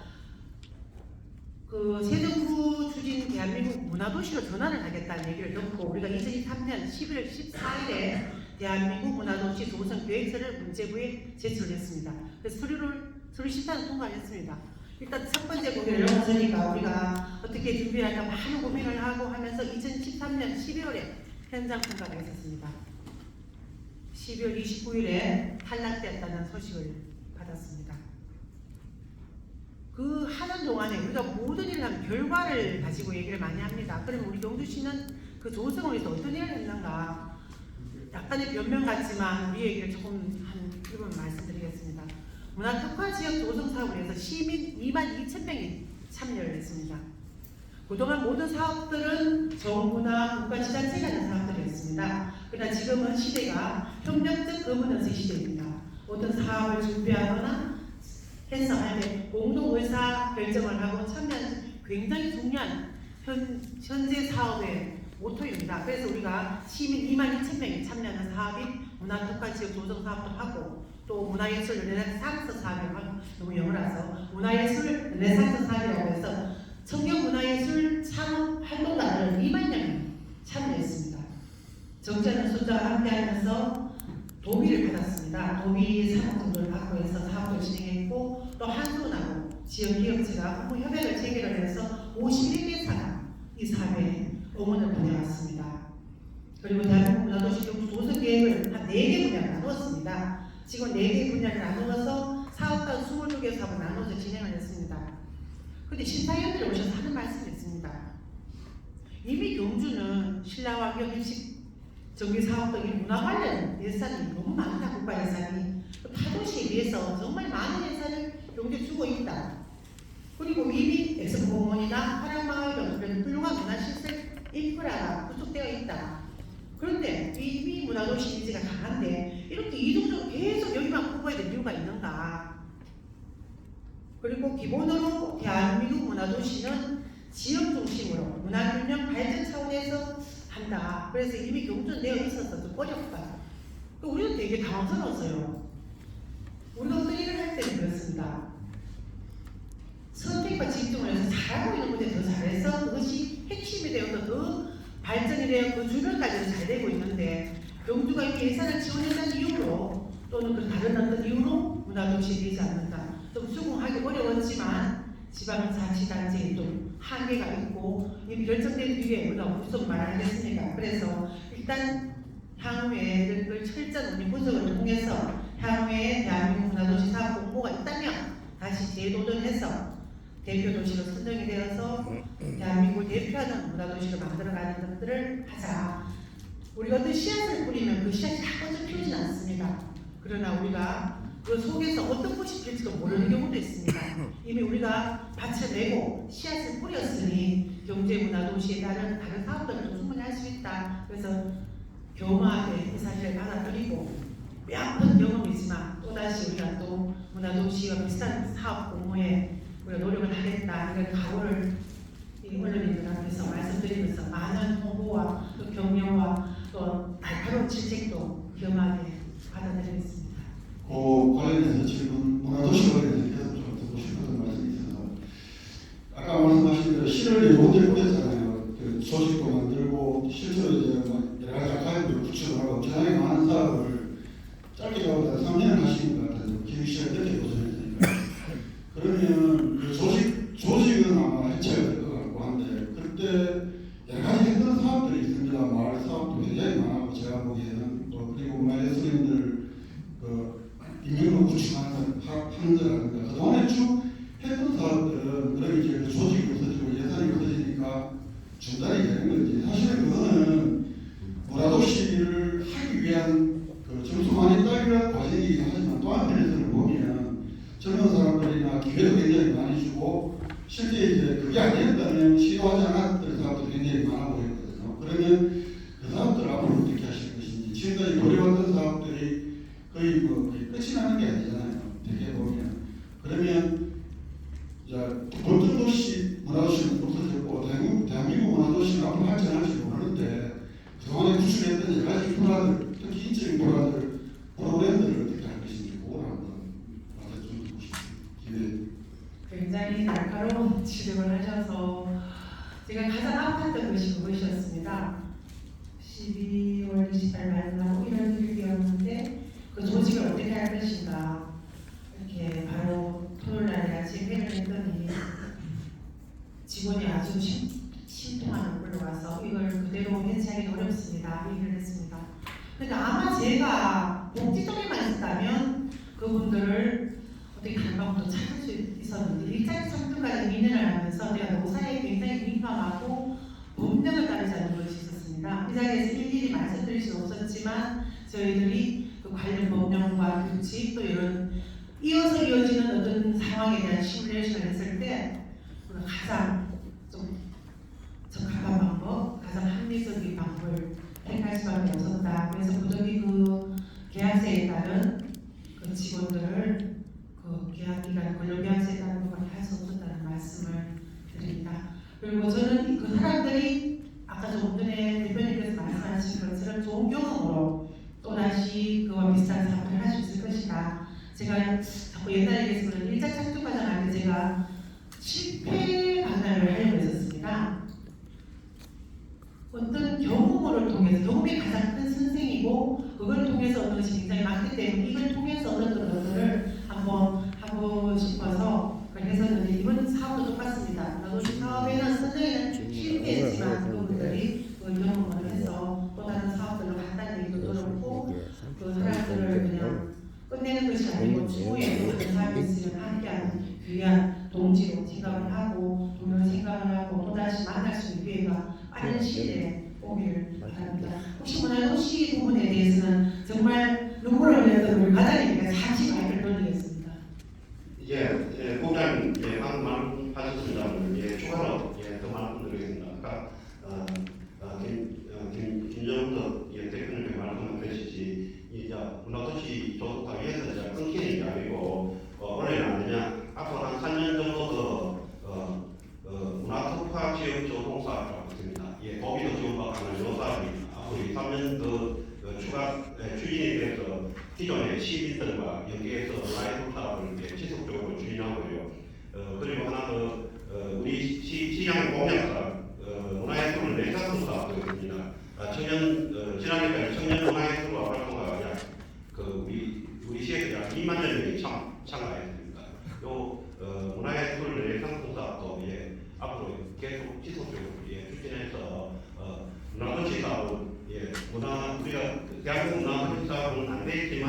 그 새 정부 추진 대한민국 문화도시로 전환을 하겠다는 얘기를 듣고 우리가 2023년 11월 14일에 대한민국 문화도시 조성 계획서를 문체부에 제출했습니다. 그래서 서류 심사는 통과했습니다. 일단 첫 번째 고민을 넘어서니까 우리가 어떻게 준비할까 많은 고민을 하고 하면서 2013년 12월에 현장 통과가 있었습니다. 12월 29일에 탈락되었다는 소식을 받았습니다. 그 하는 동안에 우리가 모든 일을 하면 결과를 가지고 얘기를 많이 합니다. 그러면 우리 경주시는 그 조성을 위해서 어떤 일을 했는가 약간의 변명 같지만 우리 얘기를 조금 한 1분 말씀드리겠습니다. 문화특화지역 조성 사업을 위해서 시민 22,000명이 참여를 했습니다. 그동안 모든 사업들은 정부나 국가지자체가 하는 사업들이었습니다. 그러나 지금은 시대가 협력적 거버넌스 시대입니다. 어떤 사업을 준비하거나 해서 할 때 공동 의사 결정을 하고 참여하는 굉장히 중요한 현재 사업의 모토입니다. 그래서 우리가 시민 22,000명이 참여하는 사업이 문화특화지역 조성 사업도 하고 또 문화예술 르네상스 사업이라고 하고 너무 영어라서 문화예술 르네상스 사업이라고 해서 청년 문화예술 산업 활동가들 2만 명이 참여했습니다. 적잖은 숫자와 함께하면서 도비를 받았습니다. 도비 산업 정도를 받고 해서 사업을 진행했고 또 한손하고 지역기업체가 업무 협약을 체결을 해서 51개사가 이 사업에 응원을 보내왔습니다. 그리고 대한민국 문화도시 조성 계획을 한 4개 분야로 나누었습니다. 지금 4개 분야를 나누어서 사업단 22개 사업을 나눠서 진행을 했습니다. 그런데 심사위원들이 오셔서 하는 말씀이 있습니다. 이미 경주는 신라와 경일식 정비사업 등의 문화 관련 예산이 너무 많다. 국가 예산이 타도시에 비해서 정말 많은 예산을 경주에 주고 있다. 그리고 이미 엑스포공원이나 한양마을 등 훌륭한 문화시설 인프라가 구축되어 있다. 그런데 이미 문화도시 이미지가 강한데 이렇게 이중적으로 계속 여기만 뽑아야 될 이유가 있는가? 그리고 기본으로 대한민국 문화도시는 지역 중심으로 문화균형 발전 차원에서 한다. 그래서 이미 경준되어 있어서 좀 어렵다. 우리는 되게 당황스러웠어요. 우리가 어떤 일을 할 때는 그렇습니다. 선택과 집중을 해서 잘하고 있는 곳에 더 잘해서 그것이 핵심이 되어서 더 발전이 되어 그 주변까지도 잘 되고 있는데 경주가 이렇게 예산을 지원한다는 이유로 또는 그 다른 어떤 이유로 문화도시에 되지 않는다. 좀 수긍하기 어려웠지만 지방자치단체에 좀 한계가 있고 이미 결정된 뒤에 우리가 무슨 말을 하겠습니까? 그래서 일단 향후에 그 철저한 우리 분석을 통해서 향후에 대한민국 문화도시 사업 공모가 있다면 다시 재도전해서 대표도시로 선정이 되어서 대한민국을 대표하는 문화도시로 만들어가는 것들을 하자. 우리가 어떤 씨앗을 뿌리면 그 씨앗이 다 먼저 피우진 않습니다. 그러나 우리가 그 속에서 어떤 것이 필지도 모르는 경우도 있습니다. 이미 우리가 밭을 내고 씨앗을 뿌렸으니 경제문화도시에 따른 다른 사업들도 충분히 할 수 있다. 그래서 교마하게 이 사실을 받아들이고 뼈아픈 경험이지만 또다시 우리가 또 문화도시와 비슷한 사업 공모에 우리가 노력을 하겠다. 이런 각오를 이 언론인들 앞에서 말씀드리면서
그때 여러 가지 했던 사업들이 있습니다. 마을 사업도 굉장히 많았고 제가 보기에는 그리고 문화예술인들 인명을 구축하는 하는데라든가 그동안에 쭉 했던 사업들은 그런 이제 그 조직이 없어지고 예산이 없어지니까 중단이 되는 거지. 사실은 그거는 문화도시를 하기 위한 그 점수 많이 따기는 과정이긴 하지만 또 한편에서는 보면 젊은 사람들이나 기회도 굉장히 많이 주고 실제 이제 그게 아니었다면 시도하지 않았던 사업도 굉장히 많아 보였거든요. 그러면 그 사업들 앞으로 어떻게 하실 것인지 지금까지 노려왔던 사업들이 거의 끝이 나는 게 아니잖아요. 되게 보면 그러면 어떤 도시 문화도시는 없어졌고 대한민국 문화도시는 앞으로 발전할지 모르는데 그동안에 구축했던 여러 가지 문화들 특히 인적인 문화들 프로그램들을 어떻게 할 것인지 그걸 한번 말해주고 싶습니다.
굉장히 날카로운 지적을 하셔서 제가 가장 아팠던 것이 그것이었습니다. 12월 28일 말씀하고 1월 1일이었는데 그 조직을 어떻게 할 것인가 이렇게 바로 토요일날 아침 회의를 했더니 직원이 아주 심통한 얼굴로 와서 이걸 그대로 해체하기 어렵습니다. 얘기를 했습니다. 그러니까 아마 제가 복지 쪽에만 있었다면 그분들을 어떻게 다른 방법도 찾을 수 있었는데 일자리 상주까지 민원을 하면서 내가 노사에 굉장히 민감하고 법령을 따르지 않는 것이 있었습니다. 이 자리에서 일일이 말씀드릴 수는 없었지만 저희들이 그 관련 법령과 규칙 또 이런 이어서 이어지는 어떤 상황에 대한 시뮬레이션을 했을 때 가장 좀 적합한 방법, 가장 합리적인 방법을 택할 수밖에 없었다. 그래서 부득이 그 계약서에 따른 그 직원들을 그 계약기간 권력계약서에 따른 것밖에 할 수 없었다는 말씀을 드립니다. 그리고 저는 그 사람들이 아까 조금 전에 대표님께서 말씀하신 것처럼 좋은 경험으로 또다시 그와 비슷한 사업을 할 수 있을 것이다. 제가 자꾸 옛날에 얘기했지만 1차 착륙 과정 할 때 제가 실패 방안을 하려고 했었습니다. 어떤 경험을 통해서 경험이 가장 큰 선생이고 그걸 통해서 얻는 것이 굉장히 많기 때문에 이걸 통해서 얻는 것들을 한번 하고 싶어서 그걸 했었는데 이번 사업도 똑같습니다. 나도시 사업에는 선생님은 실패했지만 그분들이 그 경험을 해서 또 다른 사업들로 간다는 얘기도 들었고 그 사람들을 그냥 끝내는 것이 아니고 추후에 모든 사람이 있으면 함께하는 귀한 동지로 생각을 하고 동료 생각을 하고 또다시 만날 수 있는 기회가 빠른 시일에 오기를 바랍니다. 혹시 문화도시 부분에 대해서는 정말 눈물을 흘렸던 우리 과장님께 잠시 마이크를 돌리겠습니다.
공장님 방금 말씀하셨습니다. 추가로 더 말씀드리겠습니다. 아까 김정덕 대표님께 말씀한 것이지 문화도시 조속화 위해서 끊기는 게 아니고 원래는 안 되냐 앞으로 한 3년 정도 문화특화 지역 조성사업이라고 있습니다. 거기도 지원받는 요 사업이 앞으로 3년 더 추가 추진이 돼서 기존의 시민들과 연계해서 문화예술 사업을 지속적으로 추진하고요. 그리고 하나 더 우리 시장 공약 사업 문화예술을 내사하는 사업도 있습니다. 지난해까지 청년 문화예술과 활동가가 약 우리 시에서 약 2만 명이 참가했습니다. 요 문화예술 내상품 사업도 앞으로 계속 지속적으로 추진해서 문화도시 사업은 우리가 대한민국 문화도시 사업은 안 되지만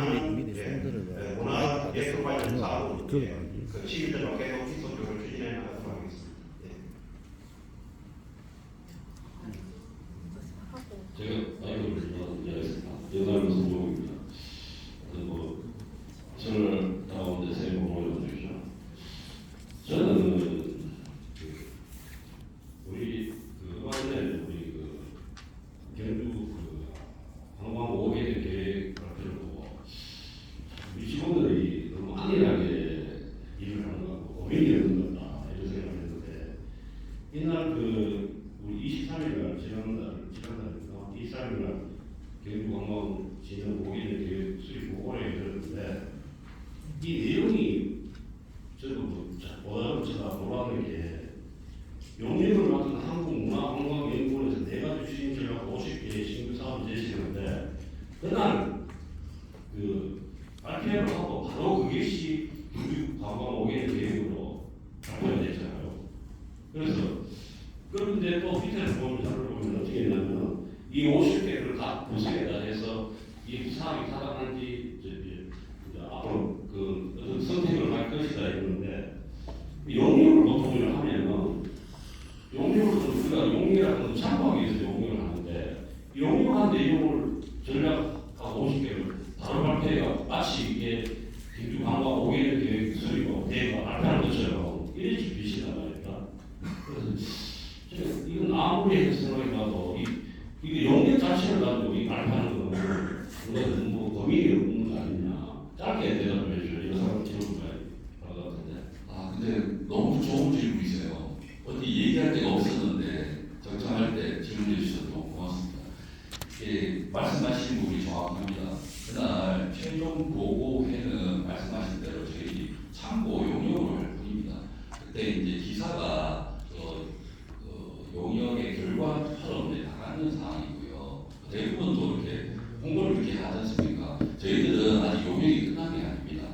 문화예술 관련 사업은 그 시민들과 계속 지속적으로 추진해 나가도록 하겠습니다.
제가 아이돌을 이야기했습니다. 연합 성종입니다. 저를 다가오는데 새해 복 많이 받으십시오. 저는 우리 얼마 전에 우리 경주 관광 5개 계획 발표를 보고 우리 직원들이 너무 안일하게 일을 하는 것 같고 고민이 없는 것 같다 이런 생각을 했는데 이날 우리 23일날 지난달 23일날 경주 관광 진흥 5개 계획 수립 보고를 들었는데 이 내용이 저도 보다는 제가 놀라는 게 용역을 맡은 한국문화관광연구원에서 4가지 추진 전략 50개의 신규 사업을 제시했는데 그날 발표를 하고 바로 그것이 경주 관광 5개 계획으로 발표가 됐잖아요. 그래서 그런데 또 형태를 보면 자료를 보면 어떻게 되냐면 이 50개를 각 부서에다 해서 이 사람이 타당한지 앞으로 그 어떤 선택을 할 것이다 이러는데 용역을 보통을 하면은 용역을 우리가 용역이라는 건 참고하기 위해서 용역을 하는데 용역한 내용을 전략 50개를 바로 발표해가 마치 이게 김주 관광 5개년 계획 수립하고 대회가 발표하는 것처럼 이래지 비슷하단 말입니다. 그래서 이건 아무리 해서 생각해봐도 이게 용역 자체를 가지고 이 발표하는 거는 그거는 뭐 고민이 없는 거 아니냐. 짧게 대답을 해주죠. 이거 사람 질문 받을 것 같은데.
아 근데 너무 좋은 질문이세요. 어디 얘기할 데가 없었는데 적당할 때 질문해 주셔서 너무 고맙습니다. 예, 말씀하신 부분이 정확합니다. 그날 최종 보고회는 말씀하신 대로 저희 참고 용역을 할 뿐입니다. 그때 이제 기사가 용역의 결과처럼 나가는 상황이고요. 대부분도 이렇게 홍보를 이렇게 하지 않습니까? 저희들은 아직 용역이 끝난 게 아닙니다.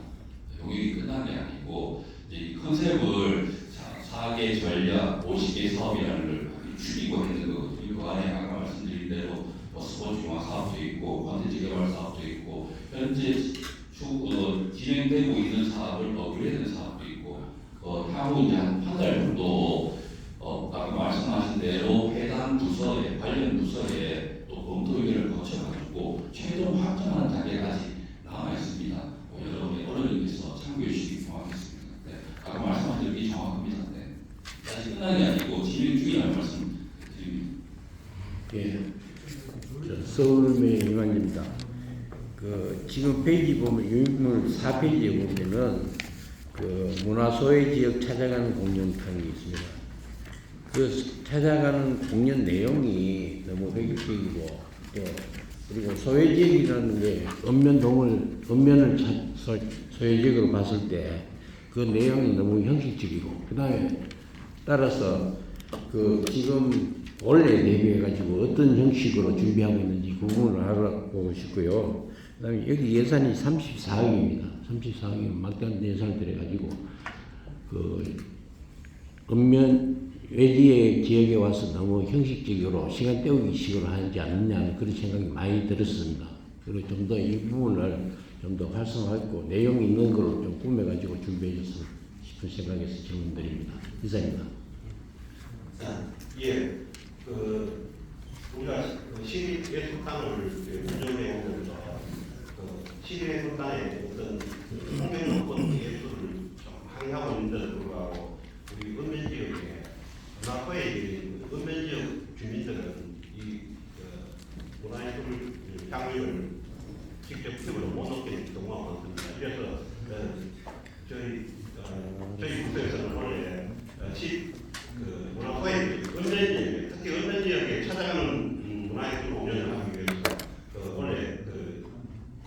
용역이 끝난 게 아니고 이제 이 컨셉을 4개 전략, 50개 사업이라는 걸 줄이고 있는 거거든요. 그 안에 아까 말씀드린 대로 스포츠 융화 사업도 있고 콘텐츠 개발 사업도 있고 현재 진행되고 있는 사업을 업그레이드하는 사업도 있고 향후 이제 한 달 정도 아까 말씀하신 대로 해당 부서에 관련 부서에 또 검토위를 거쳐가지고 최종 확정하는 단계까지 남아 있습니다. 여러분의 어른께서 참고해 주시기 고맙겠습니다. 네, 아까 말씀하신 게 정확합니다. 네. 아직 끝난 게 아니고 진행 중이라는 말씀 드립니다.
예, 서울의 이만입니다. 지금 페이지 보면 유인물 4페이지에 보면은 문화소외 지역 찾아가는 공연편이 있습니다. 찾아가는 공연 내용이 너무 획일적이고 그리고 소외 지역이라는 게 읍면을 소외 지역으로 봤을 때 그 내용이 너무 형식적이고 그다음에 따라서 지금 원래 대비해가지고 어떤 형식으로 준비하고 있는지 그 부분을 알아보고 싶고요. 그 다음에 여기 예산이 34억입니다. 34억이면 막대한 예산을 들여가지고 읍면 외지의 지역에 와서 너무 형식적으로 시간 때우기식으로 하지 않느냐 그런 생각이 많이 들었습니다. 그리고 좀 더 이 부분을 좀 더 활성화했고 내용 있는 걸로 좀 꾸며가지고 준비해줬으면 싶은 생각에서 질문드립니다. 이상입니다.
예, 우리가 시립예술단을 운영해 오면서 시립예술단의 어떤 공연권 예술을 좀 항의하고 있는데도 불구하고 우리 읍면 지역에 문화소외 읍면 지역 주민들은 이 문화예술 향유를 직접 피부로 못 느끼는 경우가 많습니다. 그래서 저희 부서에서는 원래 문화소외 읍면 지역에 특히 읍면 지역에 찾아가는 문화예술 공연을 하기 위해서 원래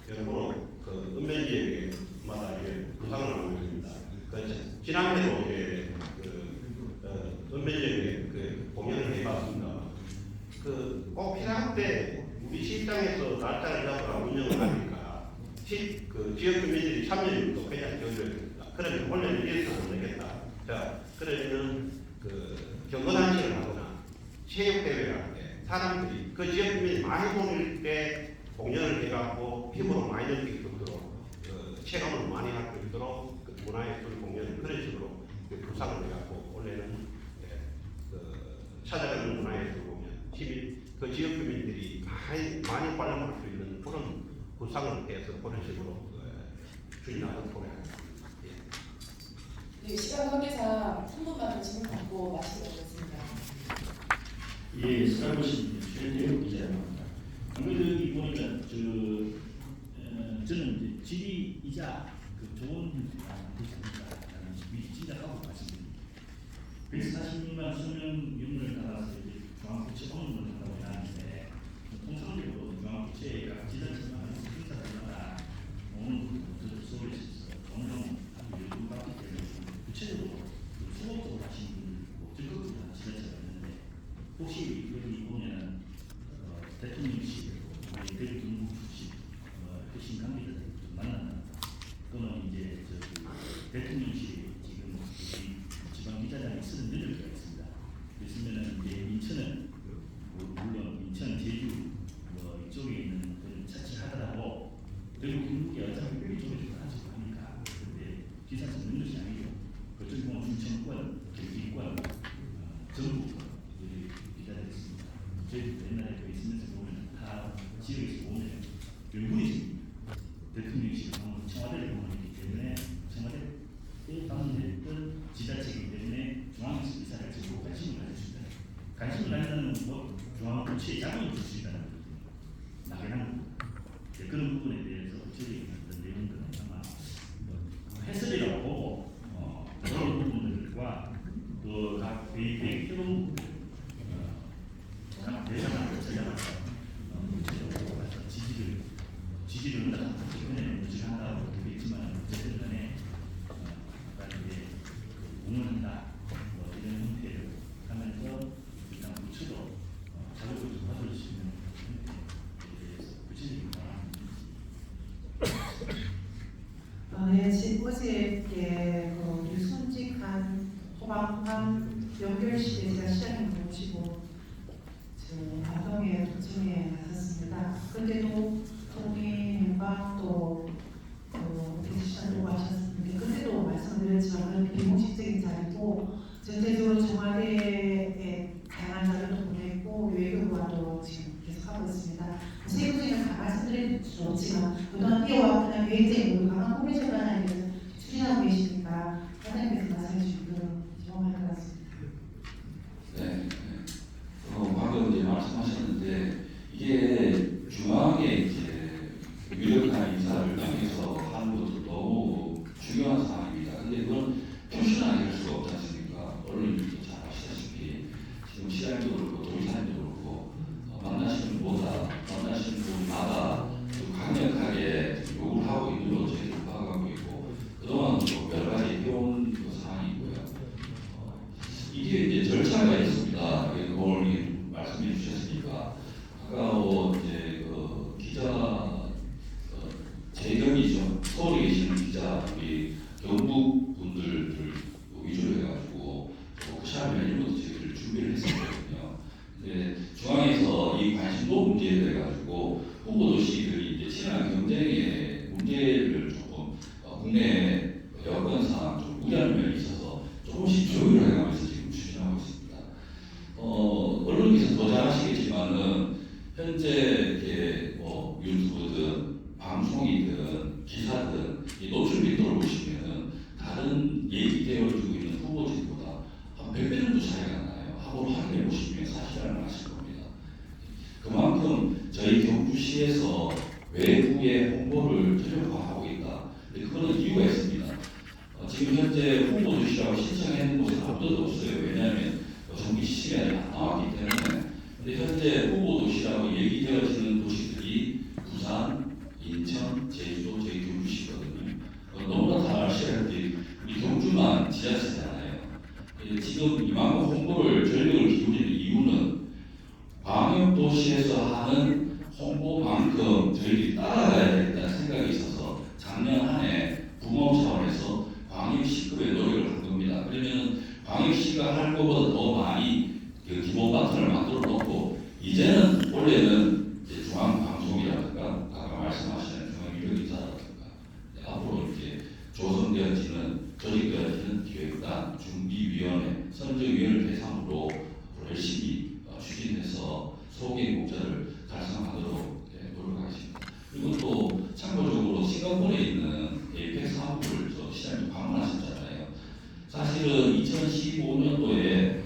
여러모로 읍면 지역마다 구상을 하고 있습니다. 지난해도 읍면 지역에 공연을 해봤습니다. 꼭 필요할 때 우리 시장에서 날짜를 잡아서 운영을 하니까 지역 주민들이 참여율도 굉장히 적어집니다. 그러면 원래는 이래서 안 되겠다. 자, 그러면 경건한식을 하거나 체육대회를 할 때 사람들이 그 지역 주민이 많이 모일 때 공연을 해갖고 피부로 많이 느낄 수 있도록 체감을 많이 할 수 있도록 문화예술 공연 그런 식으로 구상을 해갖고 원래는 찾아가는 문화예술 공연 그 지역 주민들이 많이 관람할 수 있는 그런 구상을 해서 그런 식으로 추진하도록 합니다.
네, 시간 관계상 3분만 더 질문 받고 마치도록 하겠습니다.
예, 살아보신 최대호 기자입니다. 아무래도 여기 보니까 저는 이제 질의이자 좋은 되지 않을까라는 미리 짐작하고 말씀드립니다. 140만 수명 윤을 따라서 중앙부채 법문을 한다고 해놨는데 통상적으로 중앙부채가 지자체마다 행사하다가 오는 서울에서 종종 요구 받기 때문에 구체적으로 수업적으로 하시는 분들 있고 적극적으로 하는 지자체가 있는데 혹시 여기 보면 대통령실, 대통령실 핵심 관계자들 만난다 또는 이제 대통령실에 지금 지방기자장이 쓰는 능력이 있습니다. 그랬으면 이제 인천은 저희도 옛날에 그 있으면서 보면 다 지역에서 오면 연구이십니다. 대통령실을 방문 청와대를 방문했기 때문에 청와대에 방문했던 지자체이기 때문에 중앙에서 이사를 지고 관심을 가져준다. 관심을 가진다는 뭐 중앙부처에 자금을 줄 수 있다는 거거든요. 막연한 거고. 그런 부분에 대해서 저희 어떤 내용들은 아마 해설이라고 보고 그런 부분들과 또 각 회의 표로 각 대상을 찾아가서 지지를 한다고 되겠지만 어쨌든 간에 약간 이제 응원한다 이런 형태로 하면서 일단 부처도 자격을 좀 받을 수 있는 형태에 대해서 구체적인 바람.
네, 어제 우리 손직한 호박함 연결식에 제가 시장님 모시고 안동에 도청에 나섰습니다. 그런데도 총리님과 또 대지시장도 하셨는데 그때도 말씀드렸지만 비공식적인 자리고 전체적으로 청와대에 다양한 자료도 보냈고 외교부와도 지금 계속하고 있습니다. 세부적인 다 말씀드리기 좋지만 그동안 이어왔던 계획적인 강한 코미션 관련에 대해서 추진하고 계시니까 사장님께서 말씀해 주시면 좋을 것 같습니다.
네. 방금 이제 말씀하셨는데 이게 중앙에 이제 유력한 인사를 통해서 하는 것도 너무 중요한 상황입니다. 근데 그건 표시는 할 수가 없지 않습니까? 언론인들도 잘 아시다시피 지금 시장도 그렇고 도의사님도 그렇고 만나시는 분마다 강력하게 욕을 하고 있는 걸로 저희도 파악하고 있고 그동안 여러 가지 해온 그 상황이고요. 이게 이제 절차가 있습니다. 오늘 말씀해 주셨으니까 아까 이제 기자 재경이죠. 서울에 계시는 기자 우리 경북 분들을 위주로 해가지고 그 시합을 이런 것도 저희들 준비를 했었거든요. 근데 중앙에서 이 관심도 문제에 대해 가지고 후보도시들이 이제 친한 경쟁의 문제를 조금 국내 여건상 좀 우려하는 면이 있어서 조금씩 조율을 해가면서 지금 추진하고 있습니다. 언론께서 더 잘하시겠지만은 현재 이렇게 뭐 유튜브든 방송이든 기사든 이 노출 빈도를 보시면은 다른 얘기되어지고 있는 후보들보다 한 100배 정도 차이가 나요. 한번 확인해 보시면 사실을 아실 겁니다. 그만큼 저희 경주시에서 외부의 홍보를 전력화하고 있다. 그거는 이유가 있습니다. 지금 현재 홍보도시라고 신청했는 곳은 아무도 없어요. 왜냐하면 정기 시간이 안 나왔기 때문에. 근데 현재 후보도시라고 얘기되어지는 도시들이 부산, 인천, 제주도, 저희 경주시거든요. 너무나 다 아시다시피 우리 경주만 지하철이잖아요. 지금 이만큼 홍보를 전력을 기울이는 이유는 광역도시에서 하는 홍보만큼 저희들이 따라가야 되겠다는 생각이 있어서 작년 한 해 부모 차원에서 광역시급의 노력을 한 겁니다. 그러면 광역시가 할 것보다 더 많이 그 기본 바탕을 만들어 놓고 이제는 원래는 이제 중앙방송이라든가 아까 말씀하신 중앙유력인사라든가 앞으로 이제 조성되어지는 조직되어지는 기획단, 준비위원회, 선정위원을 대상으로 열심히 추진해서 소개의 목표를 달성하도록 노력하겠습니다. 그리고 또 참고적으로 싱가포르에 있는 에이펙 사무부를 시장님 방문하셨잖아요. 사실은 2015년도에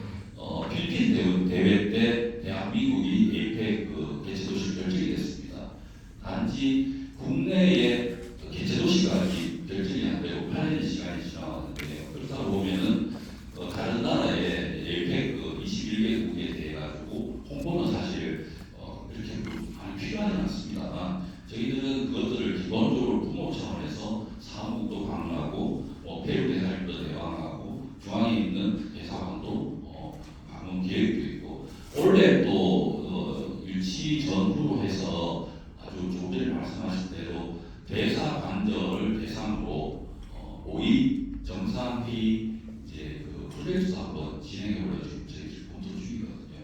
필리핀 대회 때 대한민국이 에이펙 개최도시를 결정이 됐습니다. 단지 국내의 개최도시가 아직 결정이 안 되고 8년의 시간이 지나왔는데요. 그렇다고 보면은 다른 나라의 에이펙 21개국에 대해 가지고 홍보는 사실 그렇게 많이 필요하지 않습니다만 저희들은 그것들을 기본적으로 부모 차원에서 사무국도 방문하고 배우 대사님도 대방하고 중앙에 있는 대사관도 방문 계획도 있고 올해 또 유치 전후로 해서 아주 조금 전에 말씀하신 대로 대사 관절을 대상으로 5위 정상회의 이제 그 프로젝트도 한번 진행해보려 지금 저희 검토 중이거든요.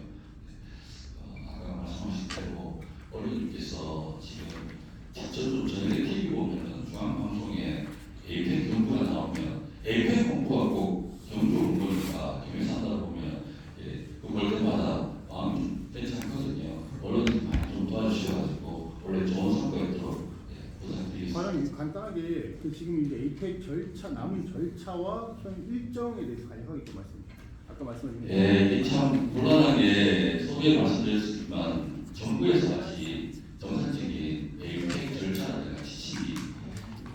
아까 말씀하신 대로 언론님께서 지금 직접적으로 저녁에 TV 보면은 중앙방송에 에이펙 경부가 나오면 에이펙 홍보가 꼭 경주 홍보니까 경에서 한다 보면 그볼 때마다 마음이 좀
그 지금 이제 APEC 절차 남은 절차와 현 일정에 대해서 간략하게 좀 말씀. 아까 말씀하신.
예, 이게 참 곤란한 게 소개 말씀드렸지만 정부에서 아직 정상적인 APEC 절차라든가 지침이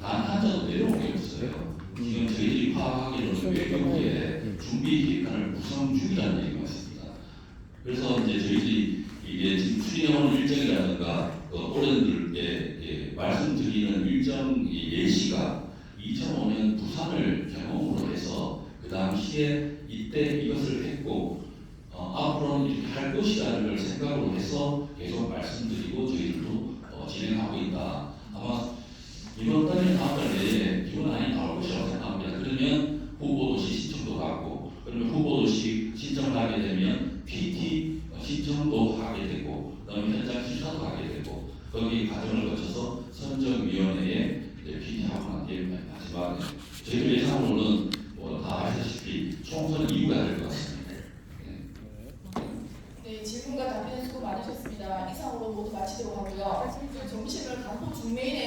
단 한자도 내려온 게 없어요. 지금 저희들이 파악하기로는 외교부에 준비 기획안을 구성 중이라는 얘기가 있습니다. 그래서 이제 저희들이 이게 지금 추진해오는 일정이라든가 어른들께 말씀드리는 일정 예시가 2005년 부산을 경험으로 해서 그 당시에 이때 이것을 했고 앞으로는 이렇게 할 것이라는 걸 생각으로 해서 계속 말씀드리고 저희들도 진행하고 있다. 아마 이번 달에 다음 달 내에 기본안이 나올 것이라고 생각합니다. 그러면 후보도시 신청도 가고 그러면 후보도시 신청을 하게 되면 PT 신청도 하게 되고 그다음에 현장 심사도 하게 되고 거기 과정을 거쳐서 선정위원회에 PT하고 난 뒤에 마지막에 저희들 예상으로는 다 아시다시피 총선 이후가 될 것 같습니다.
질문과 답변 수고 많으셨습니다. 이상으로 모두 마치도록 하고요. 정치를 간부 중매인에